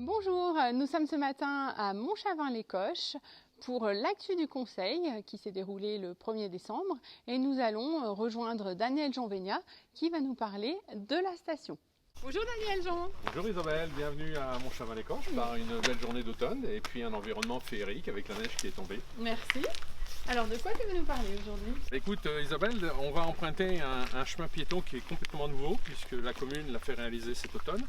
Bonjour, nous sommes ce matin à Montchavin-les-Coches pour l'actu du conseil qui s'est déroulé le 1er décembre et nous allons rejoindre Daniel Jean-Vénia qui va nous parler de la station. Bonjour Daniel Jean. Bonjour Isabelle, bienvenue à Montchavin-les-Coches par une belle journée d'automne et puis un environnement féerique avec la neige qui est tombée. Merci. Alors de quoi tu veux nous parler aujourd'hui? Écoute Isabelle, on va emprunter un chemin piéton qui est complètement nouveau puisque la commune l'a fait réaliser cet automne.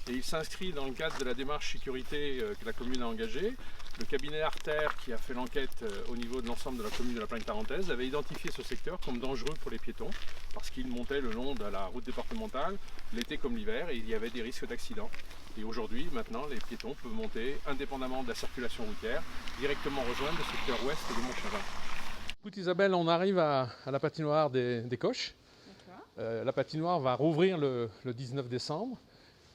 Et il s'inscrit dans le cadre de la démarche sécurité que la commune a engagée. Le cabinet Artère, qui a fait l'enquête au niveau de l'ensemble de la commune de la Plaine Tarentaise, avait identifié ce secteur comme dangereux pour les piétons parce qu'il montait le long de la route départementale, l'été comme l'hiver, et il y avait des risques d'accident. Et aujourd'hui, maintenant, les piétons peuvent monter, indépendamment de la circulation routière, directement rejoindre le secteur ouest de Montchavin. Écoute Isabelle, on arrive à la patinoire des Coches. La patinoire va rouvrir le 19 décembre.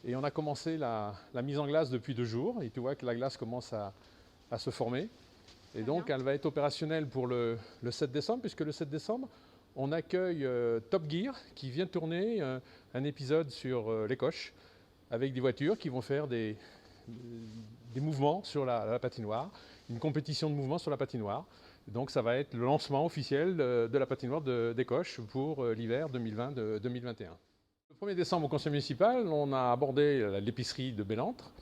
Et on a commencé la mise en glace depuis 2 jours et tu vois que la glace commence à se former. Et donc elle va être opérationnelle pour le 7 décembre puisque le 7 décembre, on accueille Top Gear qui vient tourner un épisode sur les Coches avec des voitures qui vont faire des mouvements sur la patinoire, une compétition de mouvements sur la patinoire. Donc ça va être le lancement officiel de la patinoire des Coches pour l'hiver 2020-2021. Le 1er décembre au conseil municipal, on a abordé l'épicerie de Bellentre,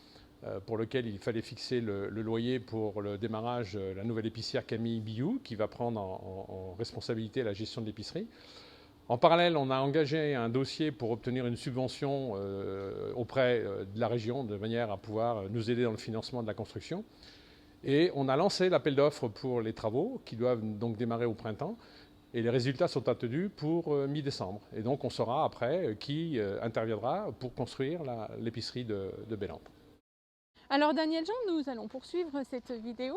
pour lequel il fallait fixer le loyer pour le démarrage de la nouvelle épicière Camille Biou, qui va prendre en responsabilité la gestion de l'épicerie. En parallèle, on a engagé un dossier pour obtenir une subvention auprès de la région, de manière à pouvoir nous aider dans le financement de la construction. Et on a lancé l'appel d'offres pour les travaux, qui doivent donc démarrer au printemps. Et les résultats sont attendus pour mi-décembre. Et donc on saura après qui interviendra pour construire l'épicerie de Bellentre. Alors Daniel Jean, nous allons poursuivre cette vidéo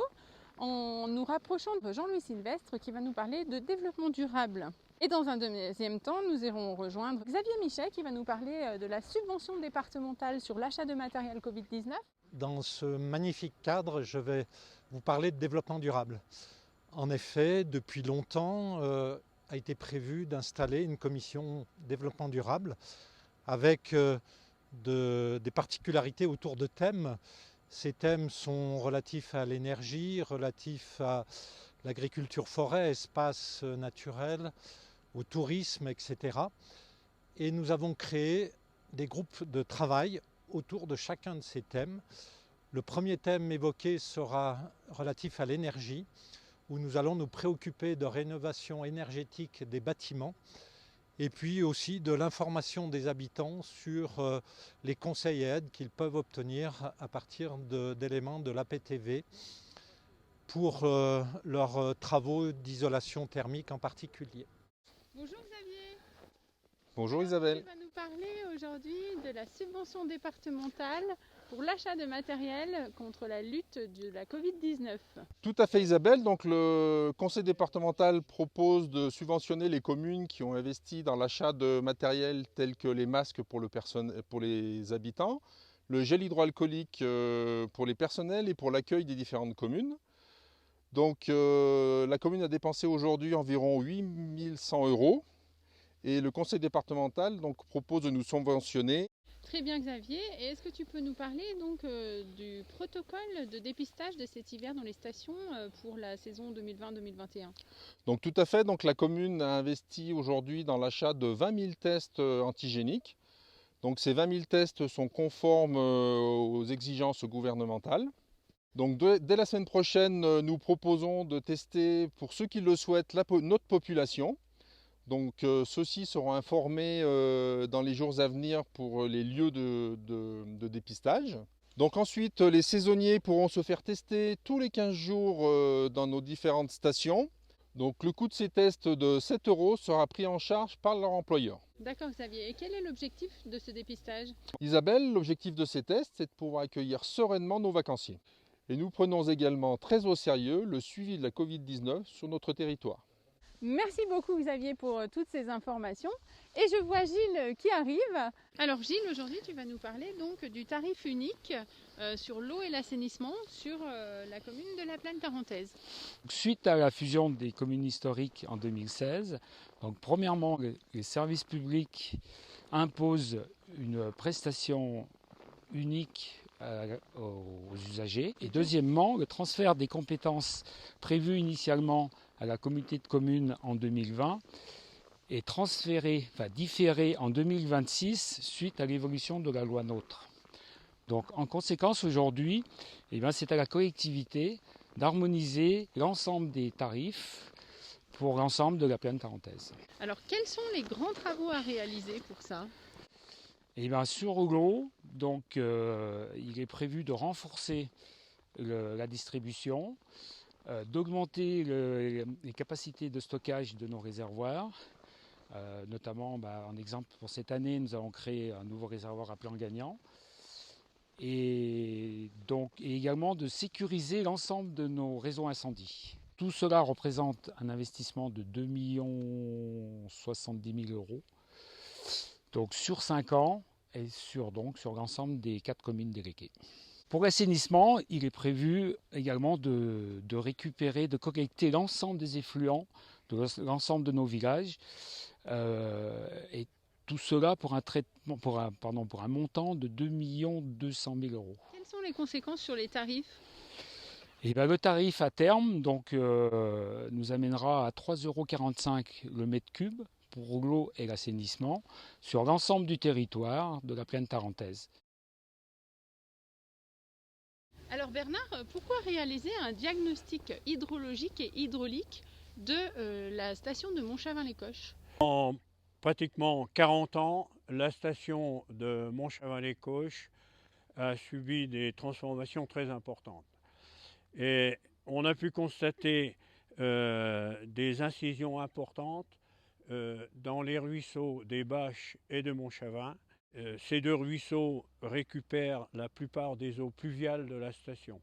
en nous rapprochant de Jean-Louis Sylvestre qui va nous parler de développement durable. Et dans un deuxième temps, nous irons rejoindre Xavier Michet qui va nous parler de la subvention départementale sur l'achat de matériel Covid-19. Dans ce magnifique cadre, je vais vous parler de développement durable. En effet, depuis longtemps, a été prévu d'installer une commission développement durable avec des particularités autour de thèmes. Ces thèmes sont relatifs à l'énergie, relatifs à l'agriculture forêt, espaces naturels, au tourisme, etc. Et nous avons créé des groupes de travail autour de chacun de ces thèmes. Le premier thème évoqué sera relatif à l'énergie, où nous allons nous préoccuper de rénovation énergétique des bâtiments et puis aussi de l'information des habitants sur les conseils et aides qu'ils peuvent obtenir à partir d'éléments de l'APTV pour leurs travaux d'isolation thermique en particulier. Bonjour Xavier. Bonjour Isabelle. Tu vas nous parler aujourd'hui de la subvention départementale pour l'achat de matériel contre la lutte de la Covid-19. Tout à fait Isabelle, donc le conseil départemental propose de subventionner les communes qui ont investi dans l'achat de matériel tel que les masques pour les habitants, le gel hydroalcoolique pour les personnels et pour l'accueil des différentes communes. Donc la commune a dépensé aujourd'hui environ 8 100 € et le conseil départemental donc, propose de nous subventionner. Très bien Xavier, et est-ce que tu peux nous parler donc du protocole de dépistage de cet hiver dans les stations pour la saison 2020-2021? Donc tout à fait, donc la commune a investi aujourd'hui dans l'achat de 20 000 tests antigéniques. Donc ces 20 000 tests sont conformes aux exigences gouvernementales. Donc dès la semaine prochaine, nous proposons de tester pour ceux qui le souhaitent notre population. Donc ceux-ci seront informés dans les jours à venir pour les lieux de dépistage. Donc ensuite, les saisonniers pourront se faire tester tous les 15 jours dans nos différentes stations. Donc le coût de ces tests de 7 € sera pris en charge par leur employeur. D'accord Xavier, et quel est l'objectif de ce dépistage? Isabelle, l'objectif de ces tests, c'est de pouvoir accueillir sereinement nos vacanciers. Et nous prenons également très au sérieux le suivi de la Covid-19 sur notre territoire. Merci beaucoup Xavier pour toutes ces informations. Et je vois Gilles qui arrive. Alors Gilles, aujourd'hui tu vas nous parler donc du tarif unique sur l'eau et l'assainissement sur la commune de la Plaine Tarentaise. Suite à la fusion des communes historiques en 2016, donc premièrement les services publics imposent une prestation unique aux usagers. Et deuxièmement, le transfert des compétences prévues initialement à la communauté de communes en 2020 est différé en 2026 suite à l'évolution de la loi NOTRe. Donc en conséquence, aujourd'hui, c'est à la collectivité d'harmoniser l'ensemble des tarifs pour l'ensemble de la plaine tarentaise. Alors quels sont les grands travaux à réaliser pour ça ? Sur l'eau, il est prévu de renforcer la distribution, d'augmenter les capacités de stockage de nos réservoirs. Notamment, en exemple, pour cette année, nous avons créé un nouveau réservoir à plan gagnant. Et également de sécuriser l'ensemble de nos réseaux incendie. Tout cela représente un investissement de 2 070 000 € donc sur 5 ans et sur l'ensemble des 4 communes déléguées. Pour l'assainissement, il est prévu également de récupérer, de collecter l'ensemble des effluents de l'ensemble de nos villages et tout cela pour un montant de 2 200 000 €. Quelles sont les conséquences sur les tarifs ? Le tarif à terme nous amènera à 3,45 € le mètre cube pour l'eau et l'assainissement sur l'ensemble du territoire de la plaine tarentaise. Alors Bernard, pourquoi réaliser un diagnostic hydrologique et hydraulique de la station de Montchavin-les-Coches ? En pratiquement 40 ans, la station de Montchavin-les-Coches a subi des transformations très importantes. Et on a pu constater des incisions importantes dans les ruisseaux des Bâches et de Montchavin. Ces deux ruisseaux récupèrent la plupart des eaux pluviales de la station.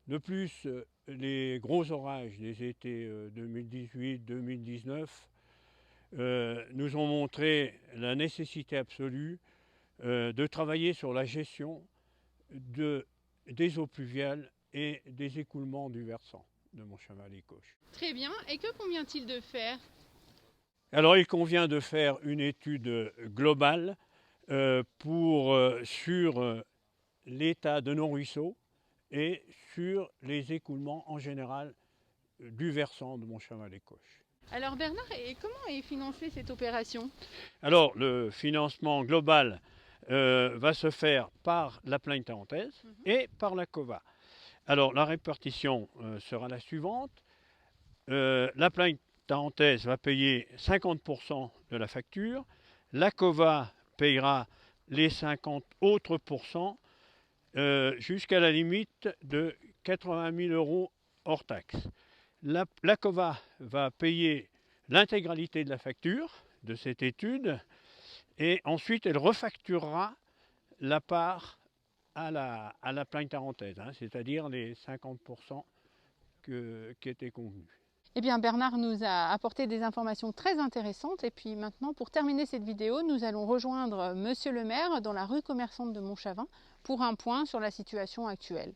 De plus, les gros orages des étés 2018-2019 nous ont montré la nécessité absolue de travailler sur la gestion des eaux pluviales et des écoulements du versant de Montchavin-les-Coches. Très bien, et que convient-il de faire ? Alors il convient de faire une étude globale sur l'état de nos ruisseaux et sur les écoulements en général du versant de Montchavin-les-Coches. Alors Bernard, et comment est financée cette opération ? Alors le financement global va se faire par la plaine tarentaise et par la COVA. Alors la répartition sera la suivante. La plaine tarentaise va payer 50% de la facture. La COVA payera les 50 autres pourcents jusqu'à la limite de 80 000 € hors taxe. La COVA va payer l'intégralité de la facture de cette étude et ensuite elle refacturera la part à la plaine tarentaise, c'est-à-dire les 50% qui étaient convenus. Eh bien Bernard nous a apporté des informations très intéressantes et puis maintenant pour terminer cette vidéo nous allons rejoindre Monsieur le maire dans la rue commerçante de Montchavin pour un point sur la situation actuelle.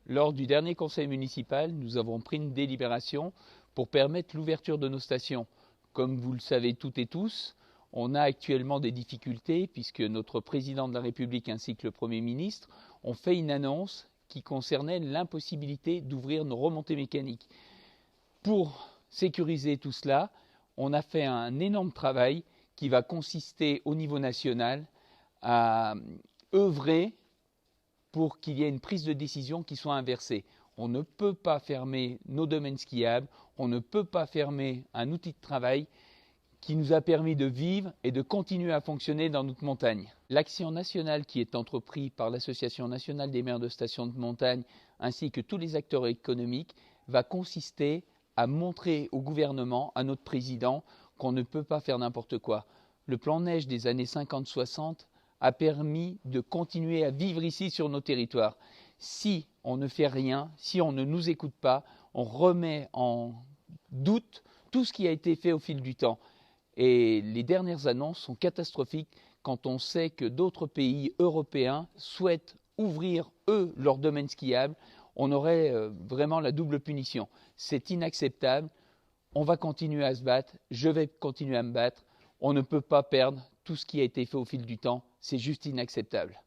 Lors du dernier conseil municipal, nous avons pris une délibération pour permettre l'ouverture de nos stations. Comme vous le savez toutes et tous, on a actuellement des difficultés puisque notre président de la République ainsi que le Premier ministre ont fait une annonce qui concernait l'impossibilité d'ouvrir nos remontées mécaniques. Pour sécuriser tout cela, on a fait un énorme travail qui va consister au niveau national à œuvrer pour qu'il y ait une prise de décision qui soit inversée. On ne peut pas fermer nos domaines skiables, on ne peut pas fermer un outil de travail qui nous a permis de vivre et de continuer à fonctionner dans notre montagne. L'action nationale qui est entreprise par l'Association nationale des maires de stations de montagne ainsi que tous les acteurs économiques va consister à montrer au gouvernement, à notre président, qu'on ne peut pas faire n'importe quoi. Le plan neige des années 50-60 a permis de continuer à vivre ici sur nos territoires. Si on ne fait rien, si on ne nous écoute pas, on remet en doute tout ce qui a été fait au fil du temps. Et les dernières annonces sont catastrophiques quand on sait que d'autres pays européens souhaitent ouvrir, eux, leur domaine skiable. On aurait vraiment la double punition. C'est inacceptable. On va continuer à se battre. Je vais continuer à me battre. On ne peut pas perdre tout ce qui a été fait au fil du temps. c'est juste inacceptable.